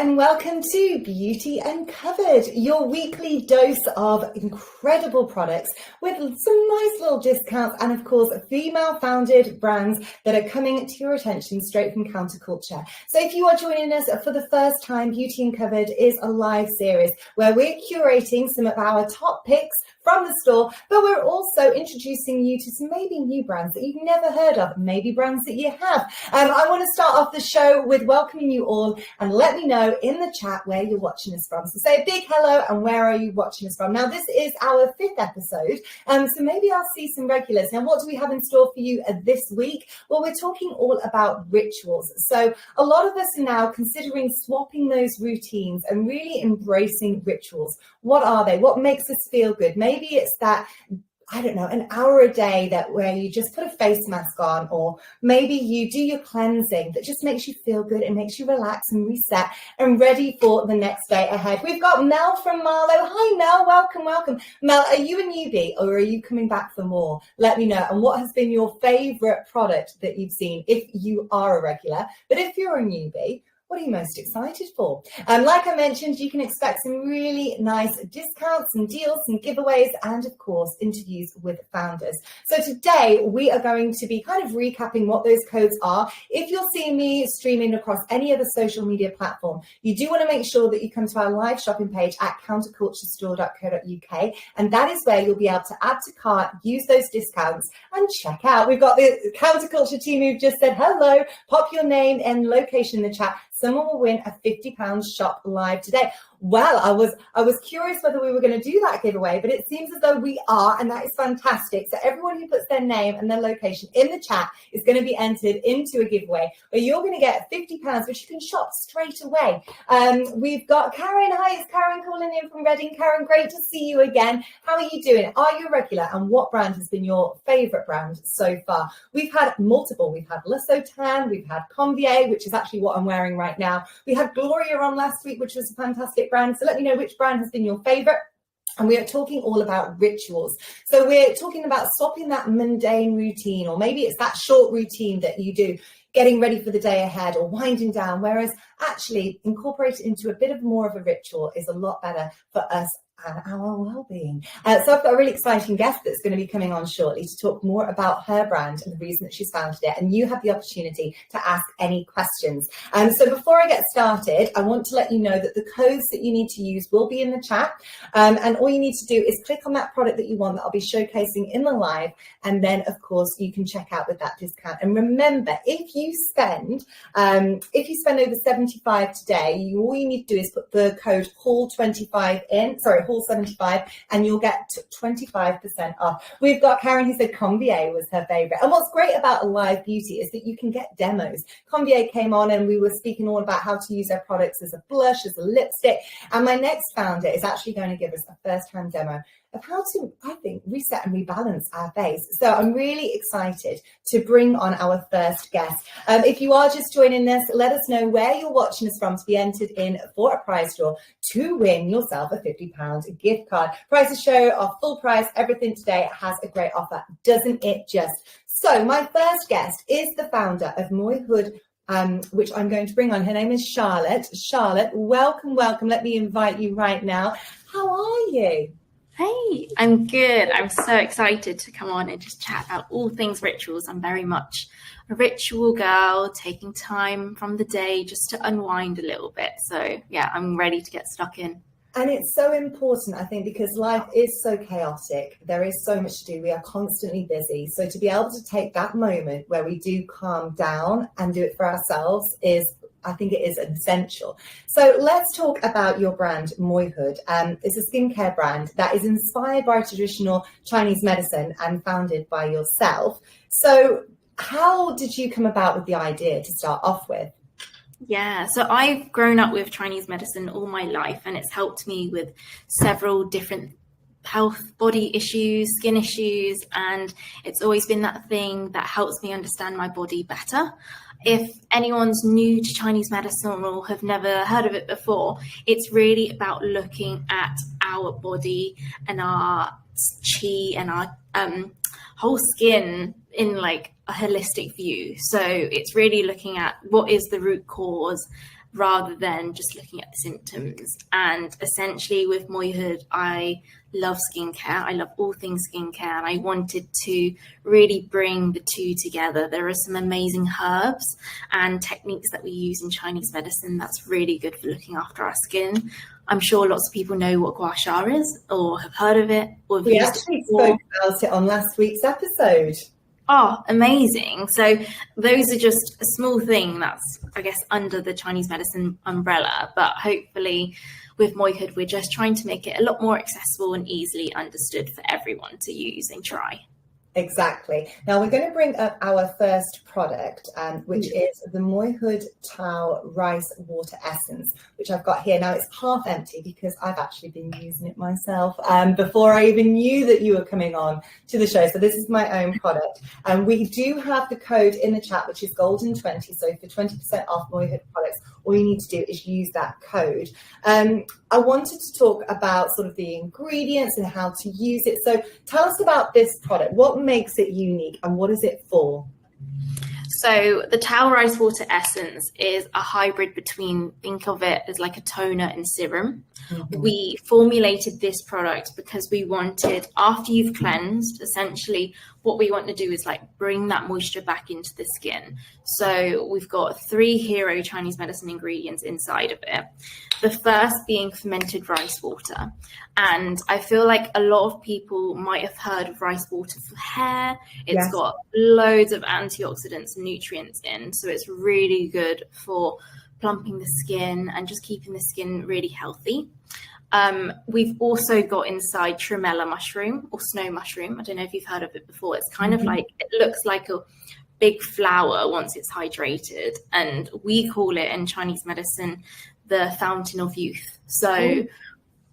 and welcome to Beauty Uncovered, your weekly dose of incredible products with some nice little discounts and, of course, female-founded brands that are coming to your attention straight from Counterculture. So if you are joining us for the first time, Beauty Uncovered is a live series where we're curating some of our top picks from the store, but we're also introducing you to some maybe new brands that you've never heard of, maybe brands that you have. I want to start off the show with welcoming you all and let me know in the chat where you're watching us from. So say a big hello and where are you watching us from? Now, this is our 5th episode, so maybe I'll see some regulars. Now, what do we have in store for you this week? Well, we're talking all about rituals. So a lot of us are now considering swapping those routines and really embracing rituals. What are they? What makes us feel good? Maybe it's that, I don't know, an hour a day where you just put a face mask on, or maybe you do your cleansing that just makes you feel good. It makes you relax and reset and ready for the next day ahead. We've got Mel from Marlow. Hi, Mel. Welcome. Mel, are you a newbie or are you coming back for more? Let me know. And what has been your favorite product that you've seen if you are a regular? But if you're a newbie, what are you most excited for? Like I mentioned, you can expect some really nice discounts and deals and giveaways and, of course, interviews with founders. So today we are going to be kind of recapping what those codes are. If you're seeing me streaming across any other social media platform, you do want to make sure that you come to our live shopping page at counterculturestore.co.uk, and that is where you'll be able to add to cart, use those discounts and check out. We've got the Counterculture team who've just said hello. Pop your name and location in the chat. Someone will win a £50 shop live today. Well, I was curious whether we were going to do that giveaway, but it seems as though we are, and that is fantastic. So everyone who puts their name and their location in the chat is going to be entered into a giveaway where you're going to get £50, which you can shop straight away. We've got Karen. Hi, it's Karen calling in from Reading. Karen, great to see you again. How are you doing? Are you a regular? And what brand has been your favourite brand so far? We've had multiple. We've had Le Sauternes, we've had Convier, which is actually what I'm wearing right now. We had Gloria on last week, which was a fantastic brand. So let me know which brand has been your favorite. And we are talking all about rituals. So we're talking about swapping that mundane routine, or maybe it's that short routine that you do, getting ready for the day ahead or winding down, whereas actually incorporate it into a bit of more of a ritual is a lot better for us and our well-being. So I've got a really exciting guest that's going to be coming on shortly to talk more about her brand and the reason that she's founded it, and you have the opportunity to ask any questions. So before I get started, I want to let you know that the codes that you need to use will be in the chat, and all you need to do is click on that product that you want that I'll be showcasing in the live, and then of course you can check out with that discount. And remember, if you spend over 75 today, all you need to do is put the code HALL25 in, HALL75, and you'll get 25% off. We've got Karen who said Convier was her favorite. And what's great about a live beauty is that you can get demos. Convier came on and we were speaking all about how to use their products as a blush, as a lipstick. And my next founder is actually going to give us a first-hand demo of how to, I think, reset and rebalance our base. So I'm really excited to bring on our first guest. If you are just joining us, let us know where you're watching us from to be entered in for a prize draw to win yourself a £50 gift card. Prices show are full price. Everything today has a great offer, doesn't it just? So my first guest is the founder of Moyhood, which I'm going to bring on. Her name is Charlotte. Charlotte, welcome. Let me invite you right now. How are you? Hey, I'm good. I'm so excited to come on and just chat about all things rituals. I'm very much a ritual girl, taking time from the day just to unwind a little bit. So yeah, I'm ready to get stuck in. And it's so important, I think, because life is so chaotic. There is so much to do. We are constantly busy. So to be able to take that moment where we do calm down and do it for ourselves I think it is essential. So let's talk about your brand, Moyhood. It's a skincare brand that is inspired by traditional Chinese medicine and founded by yourself. So how did you come about with the idea to start off with? Yeah, so I've grown up with Chinese medicine all my life, and it's helped me with several different health, body issues, skin issues, and it's always been that thing that helps me understand my body better. If anyone's new to Chinese medicine or have never heard of it before, it's really about looking at our body and our chi and our whole skin in like a holistic view. So it's really looking at what is the root cause rather than just looking at the symptoms. And essentially with Moyhood, I love skincare. I love all things skincare, and I wanted to really bring the two together. There are some amazing herbs and techniques that we use in Chinese medicine that's really good for looking after our skin. I'm sure lots of people know what gua sha is or have heard of it or have We used actually it before. spoke about it on last week's episode. Oh, amazing. So those are just a small thing that's, I guess, under the Chinese medicine umbrella. But hopefully with Moyhood, we're just trying to make it a lot more accessible and easily understood for everyone to use and try. Exactly. Now we're going to bring up our first product, which is the Moyhood Tao Rice Water Essence, which I've got here. Now it's half empty because I've actually been using it myself before I even knew that you were coming on to the show. So this is my own product. And we do have the code in the chat, which is golden20. So for 20% off Moyhood products, all you need to do is use that code. I wanted to talk about sort of the ingredients and how to use it. So tell us about this product. What makes it unique and what is it for? So the Tao Rice Water Essence is a hybrid between, think of it as like a toner and serum. Mm-hmm. We formulated this product because we wanted, after you've cleansed, essentially what we want to do is like bring that moisture back into the skin. So we've got 3 hero Chinese medicine ingredients inside of it. The first being fermented rice water. And I feel like a lot of people might have heard of rice water for hair. It's got loads of antioxidants and nutrients in. So it's really good for plumping the skin and just keeping the skin really healthy. We've also got inside tremella mushroom or snow mushroom. I don't know if you've heard of it before. It's kind of like, it looks like a big flower once it's hydrated. And we call it in Chinese medicine the fountain of youth. So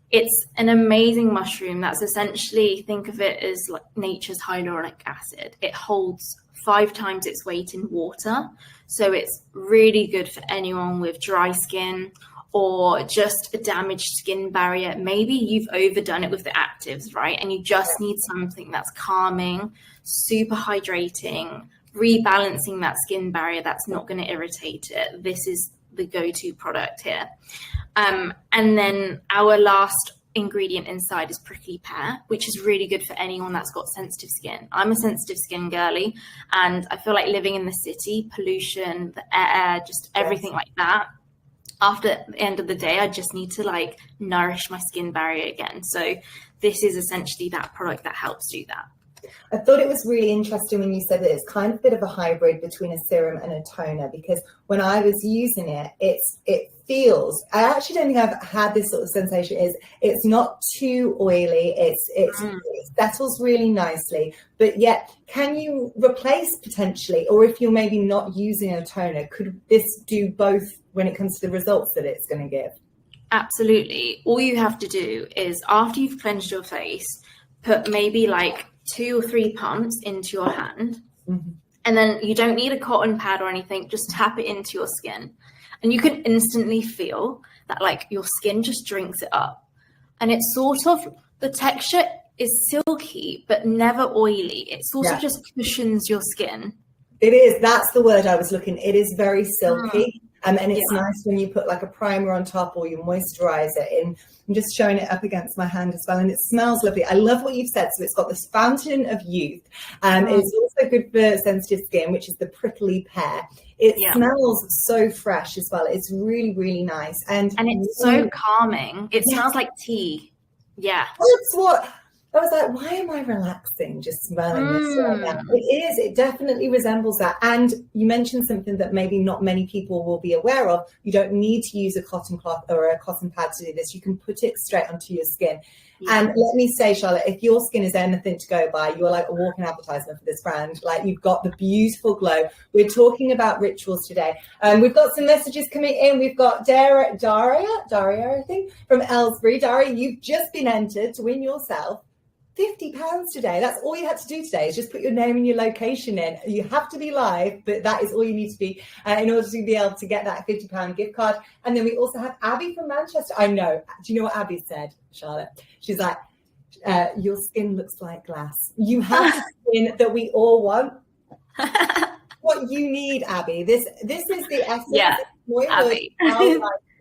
it's an amazing mushroom that's essentially, think of it as like nature's hyaluronic acid. It holds 5 times its weight in water. So it's really good for anyone with dry skin or just a damaged skin barrier. Maybe you've overdone it with the actives, right? And you just need something that's calming, super hydrating, rebalancing that skin barrier that's not going to irritate it. This is the go-to product here. And then our last ingredient inside is prickly pear, which is really good for anyone that's got sensitive skin. I'm a sensitive skin girly, and I feel like living in the city, pollution, the air, just everything like that. After the end of the day, I just need to like nourish my skin barrier again. So this is essentially that product that helps do that. I thought it was really interesting when you said that it's kind of a bit of a hybrid between a serum and a toner, because when I was using it, it feels, I actually don't think I've had this sort of sensation, it's not too oily, it settles really nicely, but yet can you replace potentially, or if you're maybe not using a toner, could this do both when it comes to the results that it's going to give? Absolutely. All you have to do is after you've cleansed your face, put maybe like 2 or 3 pumps into your hand. Mm-hmm. And then you don't need a cotton pad or anything, just tap it into your skin. And you can instantly feel that like your skin just drinks it up. And it's sort of, the texture is silky, but never oily. It sort of just cushions your skin. It is, that's the word I was looking. It is very silky. And it's nice when you put like a primer on top or you moisturize it. And I'm just showing it up against my hand as well. And it smells lovely. I love what you've said. So it's got this fountain of youth. It's also good for sensitive skin, which is the prickly pear. It smells so fresh as well. It's really, really nice. And it's so calming. It smells like tea. Yeah. That's what I was like, why am I relaxing just smelling this right now? It definitely resembles that. And you mentioned something that maybe not many people will be aware of. You don't need to use a cotton cloth or a cotton pad to do this. You can put it straight onto your skin. Yeah. And let me say, Charlotte, if your skin is anything to go by, you're like a walking advertisement for this brand. Like, you've got the beautiful glow. We're talking about rituals today. We've got some messages coming in. We've got Daria, I think, from Ellsbury. Daria, you've just been entered to win yourself £50 today. That's all you had to do today, is just put your name and your location in. You have to be live, but that is all you need to be in order to be able to get that £50 gift card. And then we also have Abby from Manchester. I know. Do you know what Abby said, Charlotte? She's like, your skin looks like glass. You have the skin that we all want. what you need, Abby. This is the essence. Yeah, Abby.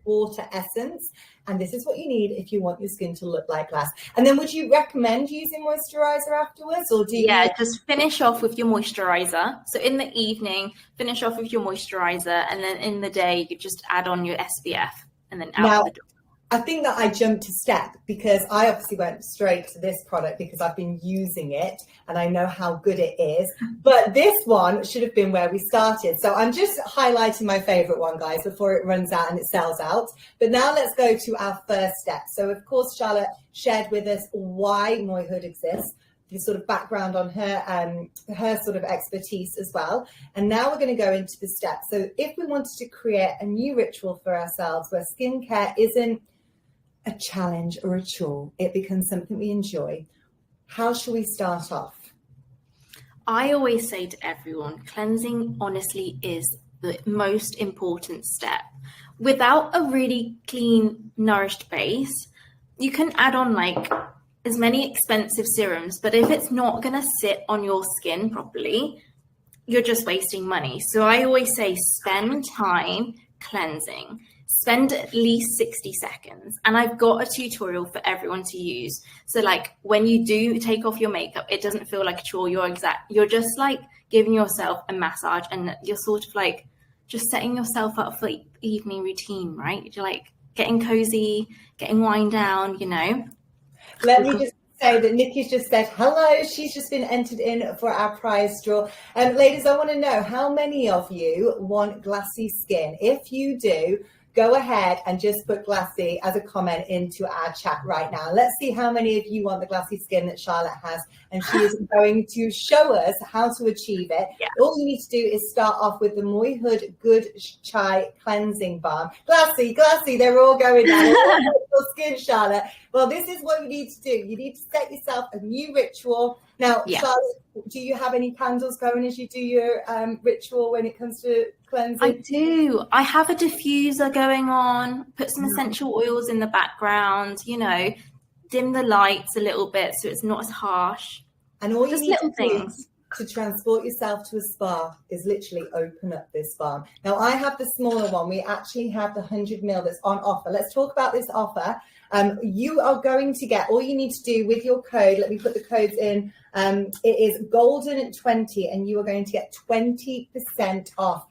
Water essence, and this is what you need if you want your skin to look like glass. And then would you recommend using moisturizer afterwards, or do you just finish off with your moisturizer? So in the evening, finish off with your moisturizer, and then in the day you just add on your SPF and then out the door. I think that I jumped a step because I obviously went straight to this product because I've been using it and I know how good it is. But this one should have been where we started. So I'm just highlighting my favorite one, guys, before it runs out and it sells out. But now let's go to our first step. So, of course, Charlotte shared with us why Moihood exists, the sort of background on her sort of expertise as well. And now we're going to go into the steps. So if we wanted to create a new ritual for ourselves where skincare isn't a challenge or a chore, it becomes something we enjoy, how shall we start off? I always say to everyone, cleansing honestly is the most important step. Without a really clean, nourished base, you can add on like as many expensive serums, but if it's not going to sit on your skin properly, you're just wasting money. So I always say spend time cleansing. Spend at least 60 seconds. And I've got a tutorial for everyone to use. So like when you do take off your makeup, it doesn't feel like a chore. You're just like giving yourself a massage and you're sort of like just setting yourself up for the evening routine, right? You're like getting cozy, getting wind down, you know. Let me just say that Nikki's just said hello. She's just been entered in for our prize draw. Ladies, I want to know how many of you want glassy skin. If you do, go ahead and just put glassy as a comment into our chat right now. Let's see how many of you want the glassy skin that Charlotte has. And she is going to show us how to achieve it. Yeah. All you need to do is start off with the Moihood Good Chai Cleansing Balm. Glassy, they're all going down. Your skin, Charlotte. Well, this is what you need to do. You need to set yourself a new ritual. Now, Charlotte, do you have any candles going as you do your ritual when it comes to cleansing? I do. I have a diffuser going on, put some essential oils in the background, you know, dim the lights a little bit so it's not as harsh. And all you need to do to transport yourself to a spa is literally open up this balm. Now, I have the smaller one. We actually have the 100 ml that's on offer. Let's talk about this offer. You are going to get, all you need to do with your code, let me put the codes in, it is golden20 and you are going to get 20% off.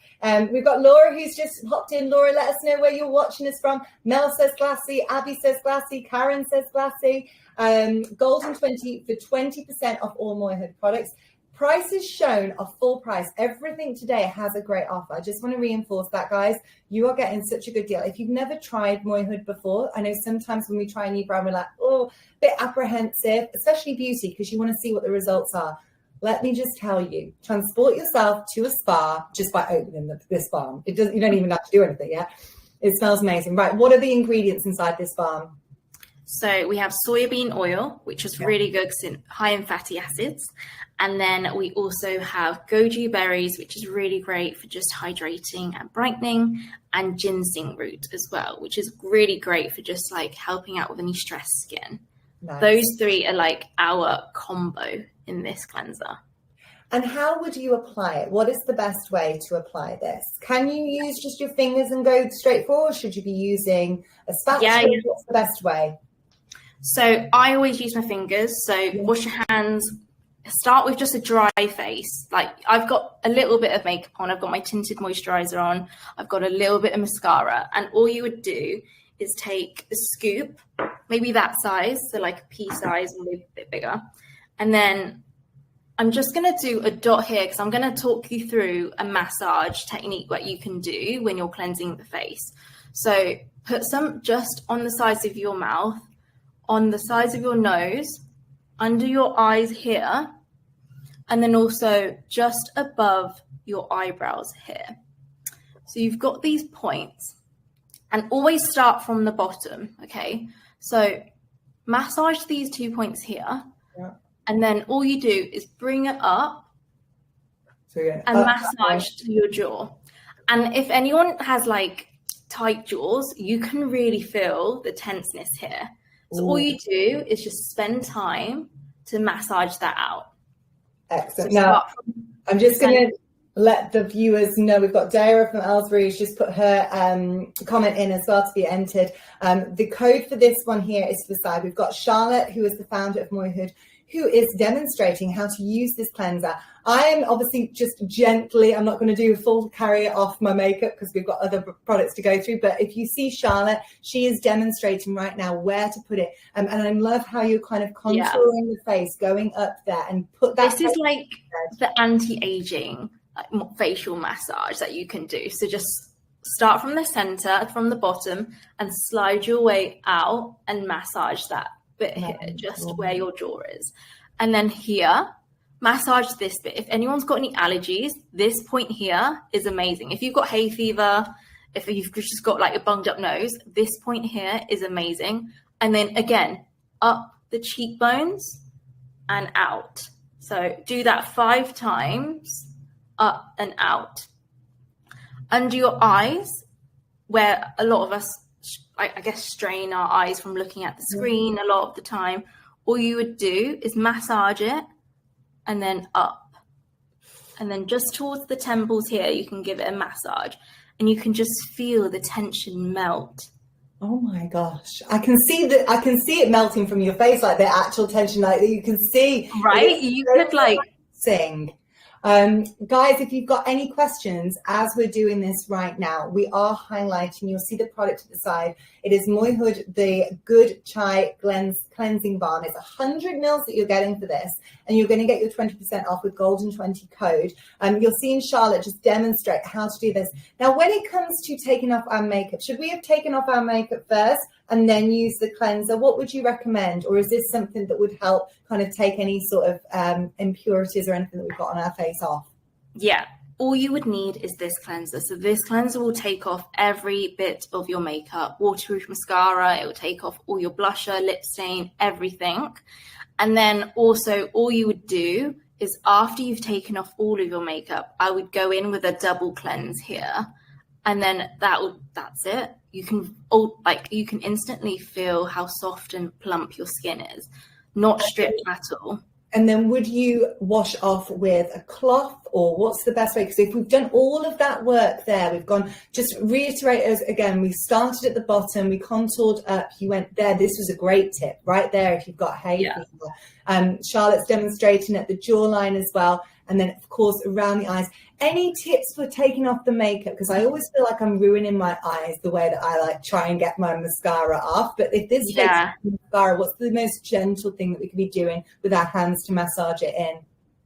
We've got Laura who's just hopped in. Laura, let us know where you're watching us from. Mel says glassy, Abby says glassy, Karen says glassy. Golden20 for 20% off all Moihood products. Prices shown are full price. Everything today has a great offer. I just want to reinforce that, guys. You are getting such a good deal. If you've never tried Moihood before, I know sometimes when we try a new brand, we're like, oh, a bit apprehensive, especially beauty, because you want to see what the results are. Let me just tell you, transport yourself to a spa just by opening this balm. You don't even have to do anything yet. It smells amazing. Right, what are the ingredients inside this balm? So we have soybean oil, which is really good because it's high in fatty acids. And then we also have goji berries, which is really great for just hydrating and brightening, and ginseng root as well, which is really great for just like helping out with any stressed skin. Nice. Those three are like our combo in this cleanser. And how would you apply it? What is the best way to apply this? Can you use just your fingers and go straight forward? Should you be using a spatula? Yeah. What's the best way? So I always use my fingers. So wash your hands. Start with just a dry face. Like I've got a little bit of makeup on. I've got my tinted moisturizer on. I've got a little bit of mascara. And all you would do is take a scoop, maybe that size, so like a pea size, maybe a bit bigger. And then I'm just going to do a dot here because I'm going to talk you through a massage technique that you can do when you're cleansing the face. So put some just on the sides of your mouth, on the sides of your nose, under your eyes here, and then also just above your eyebrows here. So you've got these points, and always start from the bottom, okay? So massage these 2 points here, and then all you do is bring it up and massage to your jaw. And if anyone has like tight jaws, you can really feel the tenseness here. So all you do is just spend time to massage that out. Excellent. Now, I'm just going to let the viewers know. We've got Dara from Aylesbury who's just put her comment in as well to be entered. The code for this one here is to the side. We've got Charlotte, who is the founder of Moyhood, who is demonstrating how to use this cleanser. I am obviously just gently, I'm not going to do a full carry off my makeup because we've got other products to go through. But if you see Charlotte, she is demonstrating right now where to put it. And I love how you're kind of contouring the face, going up there and put that. This is like the anti-aging facial massage that you can do. So just start from the center, from the bottom, and slide your way out and massage that bit here, just where your jaw is. And then here, massage this bit. If anyone's got any allergies, this point here is amazing. If you've got hay fever, if you've just got like a bunged up nose, this point here is amazing. And then again, up the cheekbones and out. So do that 5 times, up and out. Under your eyes, where a lot of us, I guess, strain our eyes from looking at the screen a lot of the time, all you would do is massage it and then up. And then just towards the temples here, you can give it a massage and you can just feel the tension melt. Oh my gosh. I can see it melting from your face, like the actual tension, like you can see. Right? You could like sing. Guys, if you've got any questions as we're doing this right now, we are highlighting, you'll see the product at the side. It is Moyhood, the Good Chai Cleansing Balm. It's 100 mils that you're getting for this, and you're going to get your 20% off with Golden 20 code. You're seeing Charlotte just demonstrate how to do this. Now, when it comes to taking off our makeup, should we have taken off our makeup first and then use the cleanser? What would you recommend? Or is this something that would help kind of take any sort of impurities or anything that we've got on our face off? Yeah, all you would need is this cleanser. So this cleanser will take off every bit of your makeup, waterproof mascara, it will take off all your blusher, lip stain, everything. And then also all you would do is after you've taken off all of your makeup, I would go in with a double cleanse here. And then that's it. You can instantly feel how soft and plump your skin is, not stripped at all. And then would you wash off with a cloth, or what's the best way? Because if we've done all of that work there, we've gone, just reiterate us again, we started at the bottom, we contoured up, you went there. This was a great tip right there if you've got hay fever. Charlotte's demonstrating at the jawline as well. And then, of course, around the eyes. Any tips for taking off the makeup? Because I always feel like I'm ruining my eyes the way that I like try and get my mascara off. But if this is mascara, what's the most gentle thing that we could be doing with our hands to massage it in?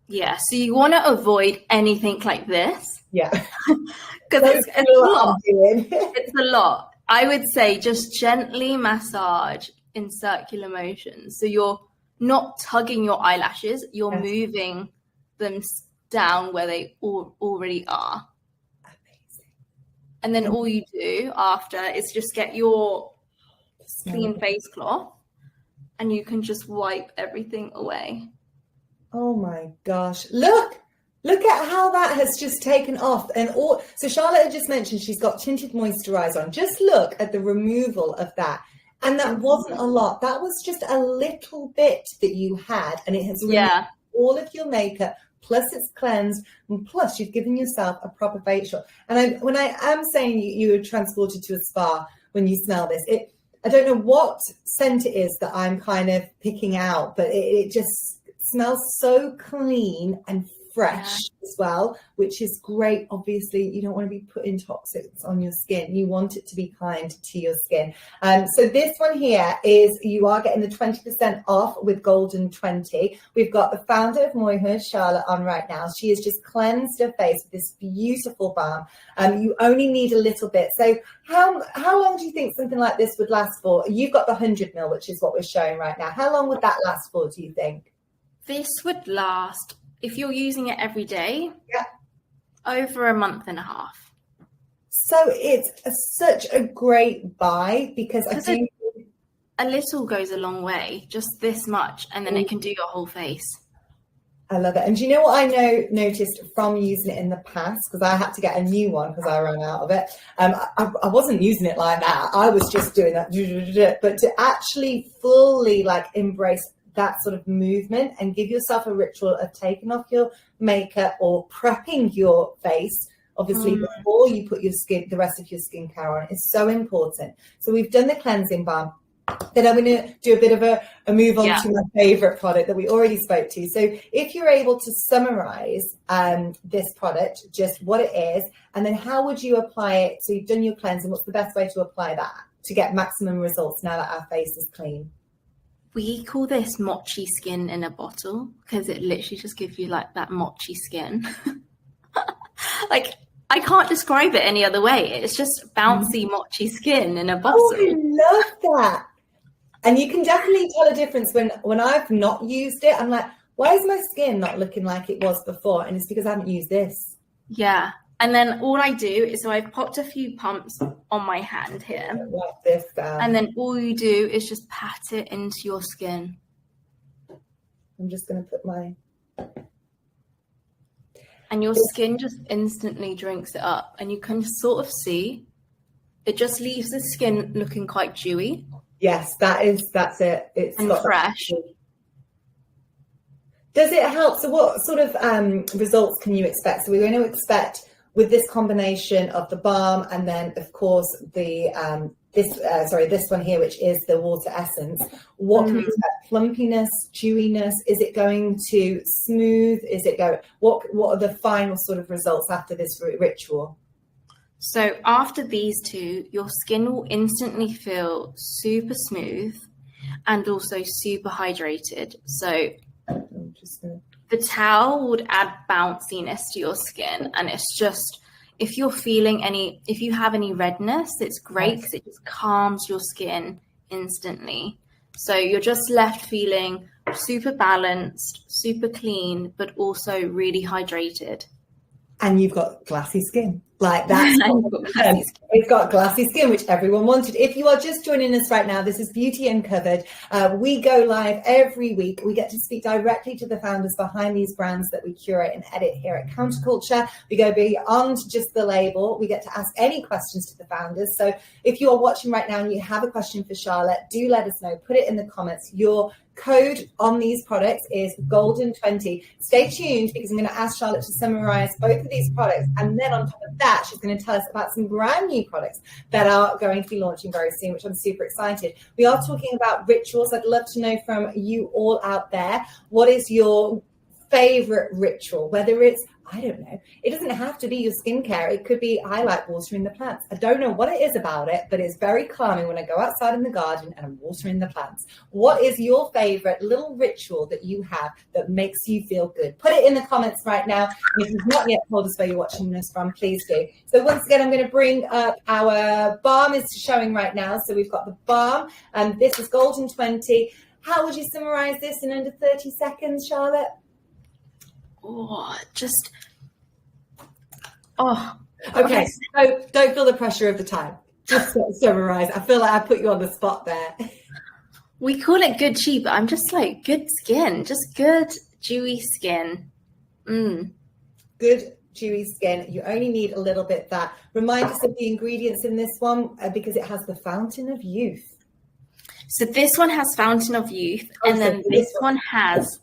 Yeah, so you want to avoid anything like this. Yeah. Because it's a lot. It's a lot. I would say just gently massage in circular motion. So you're not tugging your eyelashes, you're moving them down where they already are. Amazing. And then all you do after is just get your clean face cloth and you can just wipe everything away. Oh my gosh. Look at how that has just taken off. So Charlotte had just mentioned she's got tinted moisturizer on. Just look at the removal of that. And that wasn't a lot. That was just a little bit that you had, and it has removed all of your makeup, plus it's cleansed, and plus you've given yourself a proper facial. And when I am saying you were transported to a spa when you smell this, I don't know what scent it is that I'm kind of picking out, but it just smells so clean and fresh as well, which is great. Obviously, you don't want to be putting toxics on your skin. You want it to be kind to your skin. So this one here is, you are getting the 20% off with Golden 20. We've got the founder of Moyhood, Charlotte, on right now. She has just cleansed her face with this beautiful balm. You only need a little bit. So how long do you think something like this would last for? You've got the 100 ml, which is what we're showing right now. How long would that last for, do you think? This would last, if you're using it every day, over a month and a half. So it's such a great buy, because I think a little goes a long way, just this much, and then it can do your whole face. I love it. And do you know what I noticed from using it in the past? Because I had to get a new one because I ran out of it. I wasn't using it like that. I was just doing that. But to actually fully like embrace that sort of movement and give yourself a ritual of taking off your makeup or prepping your face, obviously, before you put the rest of your skincare on. It's so important. So we've done the cleansing balm. Then I'm going to do a bit of a move on to my favorite product that we already spoke to. So if you're able to summarize this product, just what it is, and then how would you apply it? So you've done your cleansing. What's the best way to apply that to get maximum results now that our face is clean? We call this mochi skin in a bottle because it literally just gives you like that mochi skin. Like, I can't describe it any other way. It's just bouncy mochi skin in a bottle. Oh, I love that. And you can definitely tell a difference when I've not used it. I'm like, why is my skin not looking like it was before? And it's because I haven't used this. Yeah. And then all I do is, so I've popped a few pumps on my hand here. Like this. And then all you do is just pat it into your skin. I'm just going to put my... And your skin just instantly drinks it up. And you can sort of see, it just leaves the skin looking quite dewy. Yes, that's it. It's and fresh. Does it help? So what sort of results can you expect? So we're going to expect with this combination of the balm and then, of course, the this one here, which is the water essence. What can we expect? Plumpiness, chewiness? Is it going to smooth? Is it going? What are the final sort of results after this ritual? So after these two, your skin will instantly feel super smooth and also super hydrated. So the towel would add bounciness to your skin. And it's just, if you have any redness, it's great because it just calms your skin instantly. So you're just left feeling super balanced, super clean, but also really hydrated. And you've got glassy skin. Like that's it's got glassy skin, which everyone wanted. If you are just joining us right now, this is Beauty Uncovered. We go live every week. We get to speak directly to the founders behind these brands that we curate and edit here at Counterculture. We go beyond just the label. We get to ask any questions to the founders. So if you are watching right now and you have a question for Charlotte, do let us know. Put it in the comments. Your code on these products is golden20. Stay tuned because I'm going to ask Charlotte to summarize both of these products, and then on top of that she's going to tell us about some brand new products that are going to be launching very soon, which I'm super excited. We are talking about rituals. I'd love to know from you all out there, what is your favorite ritual? Whether it's, I don't know, it doesn't have to be your skincare. It could be, I like watering the plants. I don't know what it is about it, but it's very calming when I go outside in the garden and I'm watering the plants. What is your favorite little ritual that you have that makes you feel good? Put it in the comments right now. And if you've not yet told us where you're watching us from, please do. So once again, I'm going to bring up our balm is showing right now. So we've got the balm, and this is Golden 20. How would you summarize this in under 30 seconds, Charlotte? Okay. So don't feel the pressure of the time. Just summarize. I feel like I put you on the spot there. We call it good chew, but I'm just like good skin, just good dewy skin. Good dewy skin. You only need a little bit that. Remind us of the ingredients in this one because it has the fountain of youth. So this one has fountain of youth, and then this one has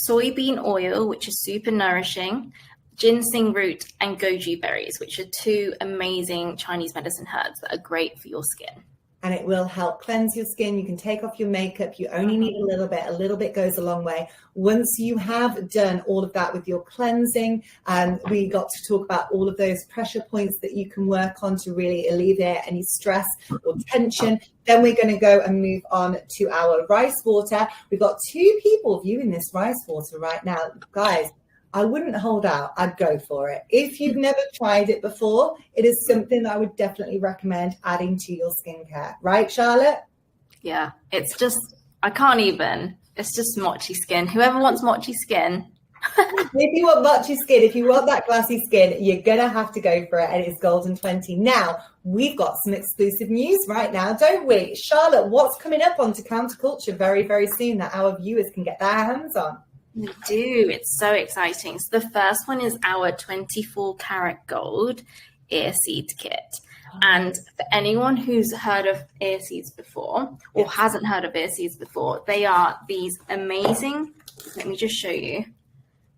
soybean oil, which is super nourishing, ginseng root, and goji berries, which are two amazing Chinese medicine herbs that are great for your skin. And it will help cleanse your skin. You can take off your makeup. You only need a little bit. A little bit goes a long way. Once you have done all of that with your cleansing, we got to talk about all of those pressure points that you can work on to really alleviate any stress or tension. Then we're going to go and move on to our rice water. We've got 2 people viewing this rice water right now. Guys, I wouldn't hold out. I'd go for it. If you've never tried it before, it is something that I would definitely recommend adding to your skincare. Right, Charlotte? Yeah, it's just, I can't even. It's just mochi skin. Whoever wants mochi skin. If you want mochi skin, if you want that glassy skin, you're going to have to go for it. And it's Golden 20. Now, we've got some exclusive news right now, don't we? Charlotte, what's coming up onto Counterculture very, very soon that our viewers can get their hands on? We do. It's so exciting. So the first one is our 24 karat gold ear seed kit. And for anyone who's heard of ear seeds before or hasn't heard of ear seeds before, they are these amazing, let me just show you,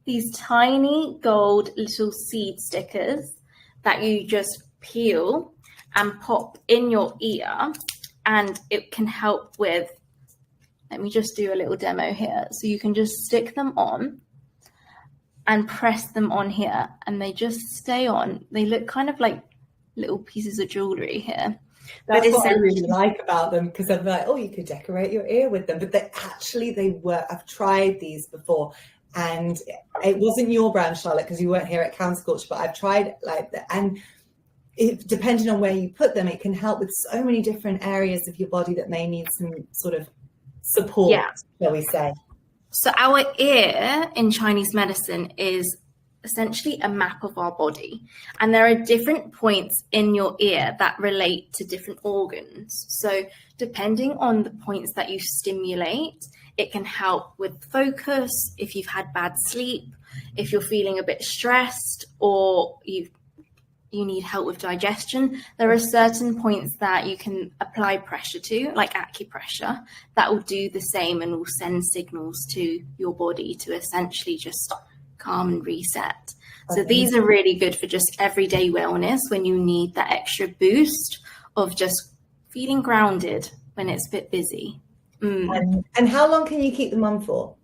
these tiny gold little seed stickers that you just peel and pop in your ear, and it can help with, let me just do a little demo here. So you can just stick them on and press them on here, and they just stay on. They look kind of like little pieces of jewelry here. That's what I really like about them, because I'm like, oh, you could decorate your ear with them. But they work. I've tried these before, and it wasn't your brand, Charlotte, because you weren't here at Counterculture, but I've tried like that. And depending on where you put them, it can help with so many different areas of your body that may need some sort of support, shall we say. So our ear in Chinese medicine is essentially a map of our body, and there are different points in your ear that relate to different organs. So depending on the points that you stimulate, it can help with focus, if you've had bad sleep, if you're feeling a bit stressed, or you need help with digestion. There are certain points that you can apply pressure to, like acupressure, that will do the same and will send signals to your body to essentially just calm and reset. So these are really good for just everyday wellness when you need that extra boost of just feeling grounded when it's a bit busy. And how long can you keep them on for?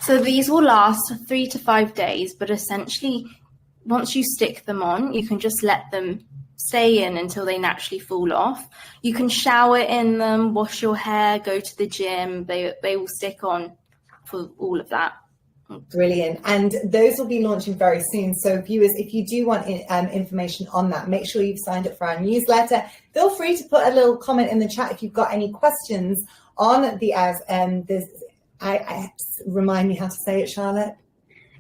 So these will last 3 to 5 days, but essentially once you stick them on, you can just let them stay in until they naturally fall off. You can shower in them, wash your hair, go to the gym. They will stick on for all of that. Brilliant. And those will be launching very soon. So viewers, if you do want information on that, make sure you've signed up for our newsletter. Feel free to put a little comment in the chat if you've got any questions on the ads. Remind me how to say it, Charlotte.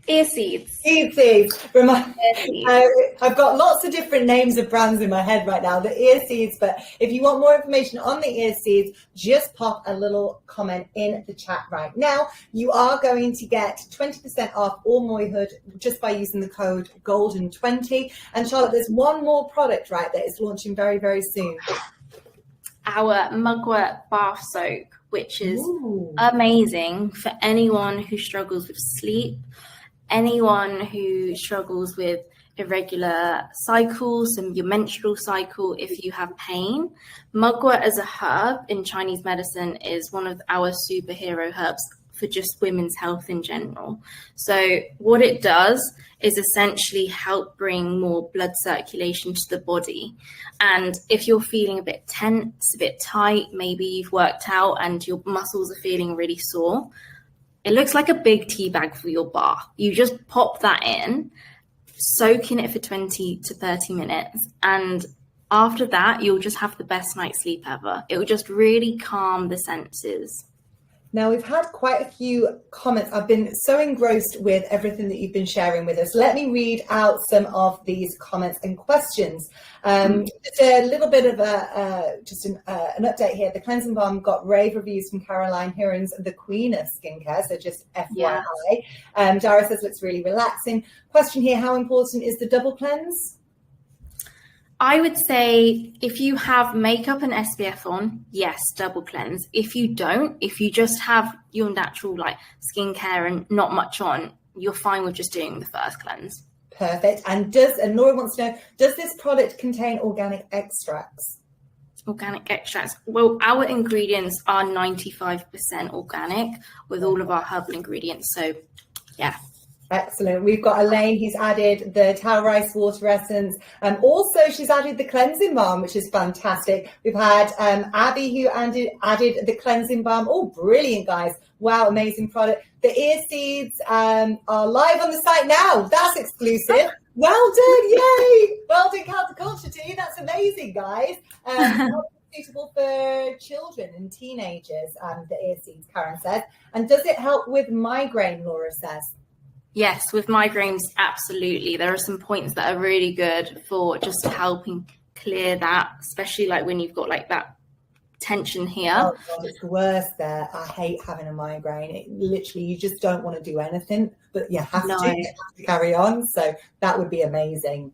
Ear seeds. Seeds. I've got lots of different names of brands in my head right now, the ear seeds. But if you want more information on the ear seeds, just pop a little comment in the chat right now. You are going to get 20% off all Moyhood just by using the code GOLDEN20. And Charlotte, there's one more product, right, that is launching very, very soon. Our mugwort bath soak, which is amazing for anyone who struggles with sleep, anyone who struggles with irregular cycles and your menstrual cycle. If you have pain, mugwort as a herb in Chinese medicine is one of our superhero herbs for just women's health in general. So what it does is essentially help bring more blood circulation to the body. And if you're feeling a bit tense, a bit tight, maybe you've worked out and your muscles are feeling really sore, it looks like a big tea bag for your bath. You just pop that in, soak in it for 20 to 30 minutes. And after that, you'll just have the best night's sleep ever. It will just really calm the senses. Now, we've had quite a few comments. I've been so engrossed with everything that you've been sharing with us. Let me read out some of these comments and questions. Just a little bit of an update here. The cleansing balm got rave reviews from Caroline Heron's The Queen of Skincare, so just FYI. Yeah. Dara says looks really relaxing. Question here, how important is the double cleanse? I would say if you have makeup and SPF on, yes, double cleanse. If you don't, if you just have your natural like skincare and not much on, you're fine with just doing the first cleanse. Perfect. And Laura wants to know, does this product contain organic extracts? Organic extracts. Well, our ingredients are 95% organic with all of our herbal ingredients. So yeah. Excellent. We've got Elaine who's added the towel rice water essence. Also, she's added the cleansing balm, which is fantastic. We've had Abby who added the cleansing balm. Oh, brilliant, guys. Wow, amazing product. The ear seeds are live on the site now. That's exclusive. Well done. Yay. Well done, Counterculture team. That's amazing, guys. Suitable for children and teenagers, the ear seeds, Karen says. And does it help with migraine, Laura says? Yes, with migraines, absolutely. There are some points that are really good for just helping clear that, especially like when you've got like that tension here. Oh God, it's worse there. I hate having a migraine. It literally, you just don't want to do anything, but you have to carry on. So that would be amazing.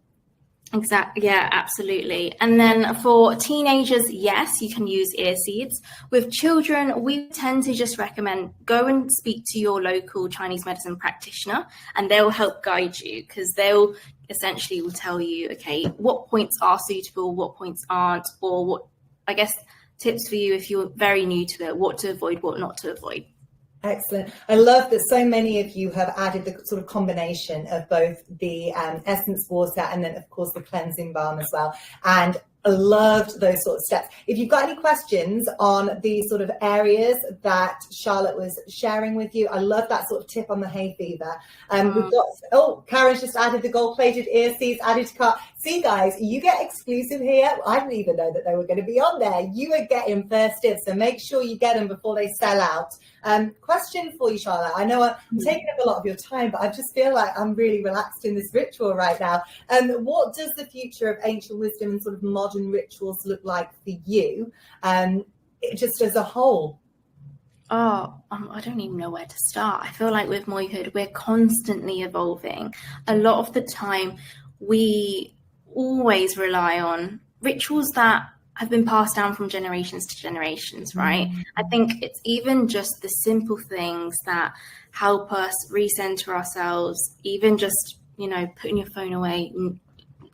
Exactly. Yeah, absolutely. And then for teenagers, yes, you can use ear seeds. With children, we tend to just recommend go and speak to your local Chinese medicine practitioner, and they'll help guide you, because they'll essentially will tell you, okay, what points are suitable, what points aren't, or what, I guess, tips for you if you're very new to it, what to avoid, what not to avoid. Excellent. I love that so many of you have added the sort of combination of both the essence water and then, of course, the cleansing balm as well. And I loved those sort of steps. If you've got any questions on the sort of areas that Charlotte was sharing with you, I love that sort of tip on the hay fever. We've got, Karen's just added the gold-plated ear seeds added to cart. See, guys, you get exclusive here. I didn't even know that they were going to be on there. You are getting first dibs, so make sure you get them before they sell out. Question for you, Charlotte. I know I'm taking up a lot of your time, but I just feel like I'm really relaxed in this ritual right now. What does the future of ancient wisdom and sort of modern rituals look like for you, just as a whole? I don't even know where to start. I feel like with Moyhood, we're constantly evolving. A lot of the time, we always rely on rituals that have been passed down from generations to generations, right? I think it's even just the simple things that help us recenter ourselves, even just, putting your phone away,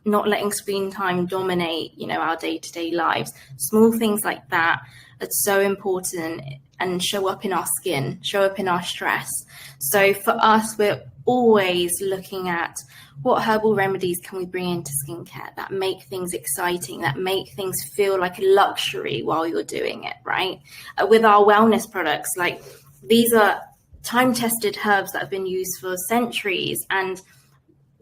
not letting screen time dominate, our day-to-day lives. Small things like that are so important and show up in our skin, show up in our stress. So for us, we're always looking at what herbal remedies can we bring into skincare that make things exciting, that make things feel like a luxury while you're doing it, right? With our wellness products, like these are time-tested herbs that have been used for centuries, and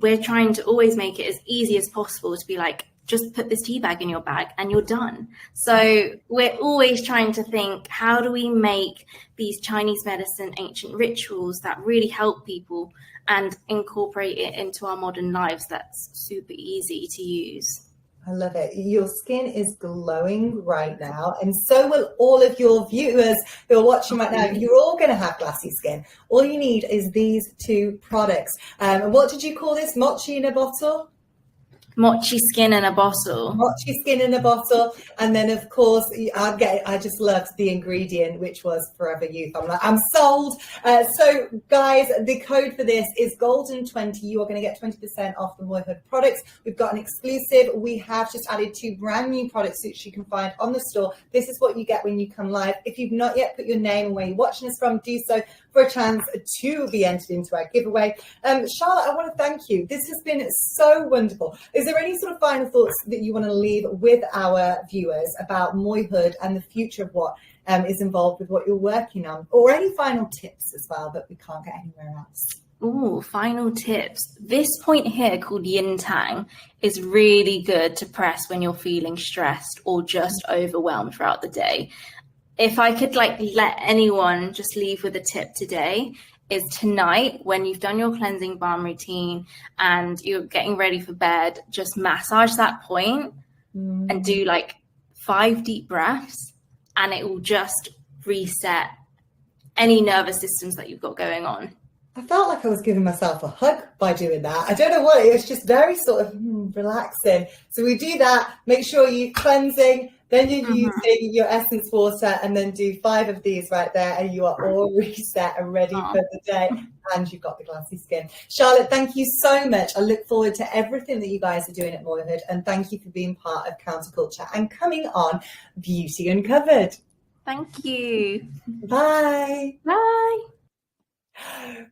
we're trying to always make it as easy as possible to be like, just put this tea bag in your bag and you're done. So we're always trying to think, how do we make these Chinese medicine ancient rituals that really help people and incorporate it into our modern lives that's super easy to use? I love it. Your skin is glowing right now, and so will all of your viewers who are watching right now. You're all going to have glassy skin. All you need is these two products. And what did you call this? Mochi in a bottle? Mochi skin in a bottle. Mochi skin in a bottle. And then, of course, I just loved the ingredient, which was Forever Youth. I'm like, I'm sold. So, guys, the code for this is Golden20. You are going to get 20% off the Moyhood products. We've got an exclusive. We have just added 2 brand new products which you can find on the store. This is what you get when you come live. If you've not yet put your name and where you're watching us from, do so for a chance to be entered into our giveaway. Charlotte, I want to thank you. This has been so wonderful. Is there any sort of final thoughts that you want to leave with our viewers about Moyhood and the future of what is involved with what you're working on, or any final tips as well that we can't get anywhere else? Oh, final tips. This point here called yin tang is really good to press when you're feeling stressed or just overwhelmed throughout the day. If I could let anyone just leave with a tip today, is tonight when you've done your cleansing balm routine and you're getting ready for bed, just massage that point and do 5 deep breaths, and it will just reset any nervous systems that you've got going on. I felt like I was giving myself a hug by doing that. I don't know what, it was just very sort of relaxing. So we do that, make sure you're cleansing, then you're using your essence water, and then do 5 of these right there, and you are all reset and ready for the day, and you've got the glassy skin. Charlotte, thank you so much. I look forward to everything that you guys are doing at Moyhood, and thank you for being part of Counterculture and coming on Beauty Uncovered. Thank you. Bye. Bye.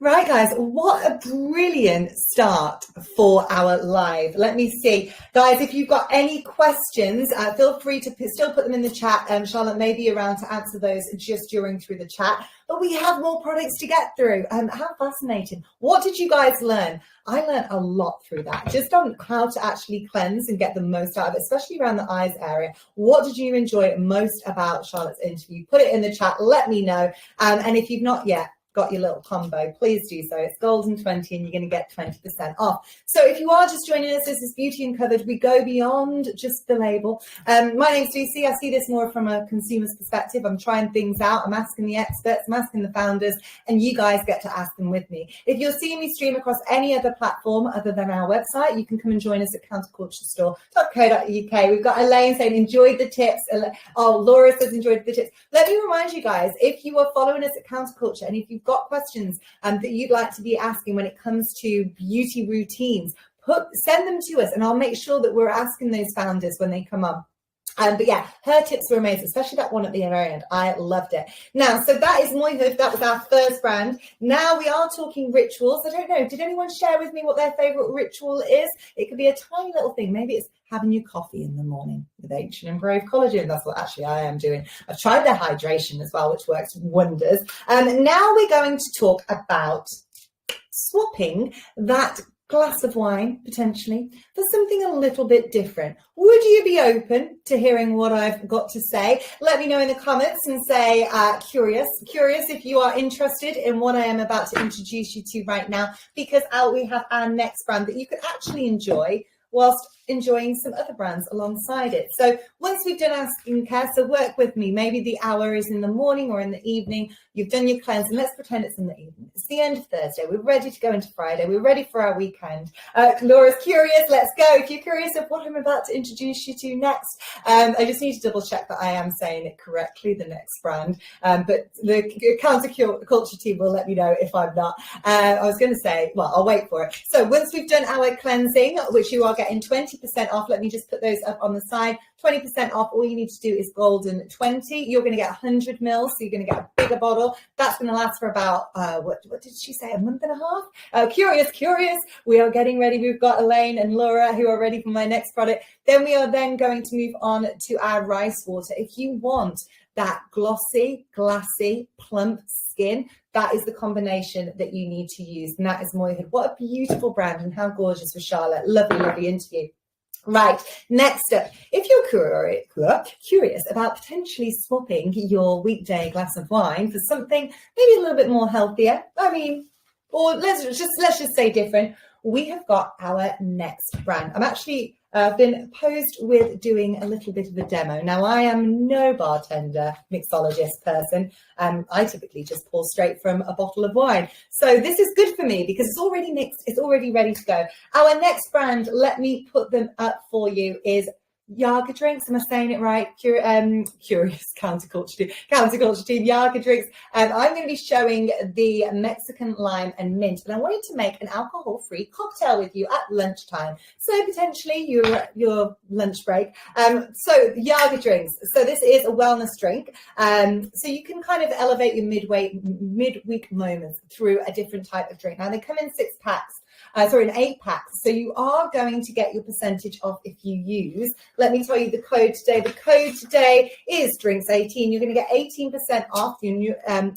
Right, guys, what a brilliant start for our live. Let me see. Guys, if you've got any questions, feel free to still put them in the chat. Charlotte may be around to answer those just through the chat. But we have more products to get through. How fascinating. What did you guys learn? I learned a lot through that, just on how to actually cleanse and get the most out of it, especially around the eyes area. What did you enjoy most about Charlotte's interview? Put it in the chat. Let me know. And if you've not yet, got your little combo, please do so. It's golden 20 and you're going to get 20% off. So if you are just joining us, this is Beauty Uncovered. We go beyond just the label. My name's Lucy. I see this more from a consumer's perspective. I'm trying things out. I'm asking the experts, I'm asking the founders, and you guys get to ask them with me. If you're seeing me stream across any other platform other than our website, you can come and join us at counterculturestore.co.uk. We've got Elaine saying enjoyed the tips. Oh, Laura says enjoyed the tips. Let me remind you guys, if you are following us at Counterculture and if you've got questions that you'd like to be asking when it comes to beauty routines, send them to us and I'll make sure that we're asking those founders when they come on. But yeah, her tips were amazing, especially that one at the very end. I loved it. Now, so that is Moihood. That was our first brand. Now we are talking rituals. I don't know. Did anyone share with me what their favorite ritual is? It could be a tiny little thing. Maybe it's having your coffee in the morning with Ancient and Brave Collagen. That's what actually I am doing. I've tried their hydration as well, which works wonders. Now we're going to talk about swapping that glass of wine potentially for something a little bit different. Would you be open to hearing what I've got to say? Let me know in the comments and say curious if you are interested in what I am about to introduce you to right now, because we have our next brand that you can actually enjoy whilst enjoying some other brands alongside it. So once we've done our skincare, so work with me, maybe the hour is in the morning or in the evening, you've done your cleanse, and let's pretend it's in the evening. It's the end of Thursday, we're ready to go into Friday, we're ready for our weekend. Laura's curious, let's go. If you're curious of what I'm about to introduce you to next, I just need to double check that I am saying it correctly, the next brand, but the Counterculture team will let me know if I'm not. I was going to say, well, I'll wait for it. So once we've done our cleansing, which you are getting 20% off, let me just put those up on the side. 20% off. All you need to do is golden 20. You're going to get 100 mils, so you're going to get a bigger bottle. That's going to last for about what did she say, a month and a half? Curious. We are getting ready. We've got Elaine and Laura who are ready for my next product. Then we are then going to move on to our rice water. If you want that glossy, glassy, plump skin, that is the combination that you need to use, and that is Moihood. What a beautiful brand, and how gorgeous was Charlotte. Lovely interview. Right, next up, if you're curious about potentially swapping your weekday glass of wine for something maybe a little bit more healthier, or let's just say different, we have got our next brand. I'm actually been posed with doing a little bit of a demo. Now, I am no bartender, mixologist person. I typically just pour straight from a bottle of wine. So this is good for me because it's already mixed. It's already ready to go. Our next brand, let me put them up for you, is Yaga Drinks. Am I saying it right? Curious Counterculture team, Yaga Drinks. I'm going to be showing the Mexican lime and mint, but I wanted to make an alcohol-free cocktail with you at lunchtime. So potentially your lunch break. So Yaga Drinks. So this is a wellness drink. So you can kind of elevate your midweek moments through a different type of drink. Now they come in 6 packs. In 8 packs. So you are going to get your percentage off if you use. Let me tell you the code today. The code today is drinks18. You're going to get 18% off.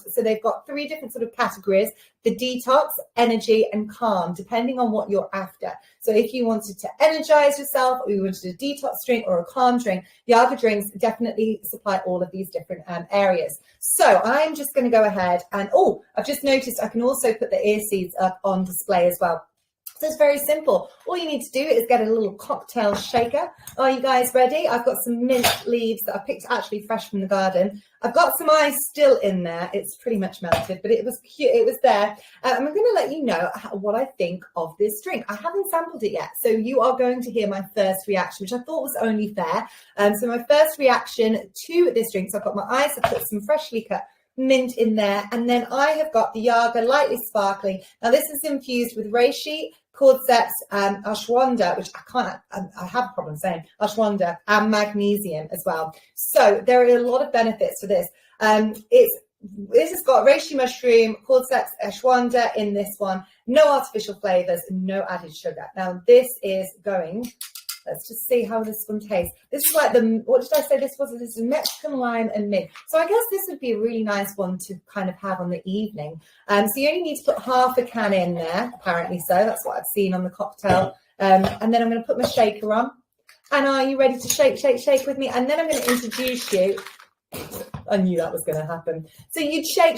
So they've got 3 different sort of categories: the detox, energy, and calm, depending on what you're after. So if you wanted to energize yourself, or you wanted a detox drink or a calm drink, Yaga Drinks definitely supply all of these different areas. So I'm just going to go ahead and, I've just noticed I can also put the ear seeds up on display as well. So it's very simple. All you need to do is get a little cocktail shaker. Are you guys ready? I've got some mint leaves that I picked actually fresh from the garden. I've got some ice still in there. It's pretty much melted, but it was cute. It was there. I'm going to let you know what I think of this drink. I haven't sampled it yet, so you are going to hear my first reaction, which I thought was only fair. So my first reaction to this drink, so I've got my ice, I've put some freshly cut mint in there, and then I have got the Yaga lightly sparkling. Now this is infused with reishi, cordyceps, ashwagandha, which I have a problem saying, ashwagandha, and magnesium as well. So there are a lot of benefits to this. This has got reishi mushroom, cordyceps, ashwagandha in this one, no artificial flavors, no added sugar. Now this is going, let's just see how this one tastes. This is like what did I say this was? This is Mexican lime and mint. So I guess this would be a really nice one to kind of have on the evening. So you only need to put half a can in there, apparently so. That's what I've seen on the cocktail. And then I'm going to put my shaker on. And are you ready to shake with me? And then I'm going to introduce you. I knew that was going to happen. So you'd shake.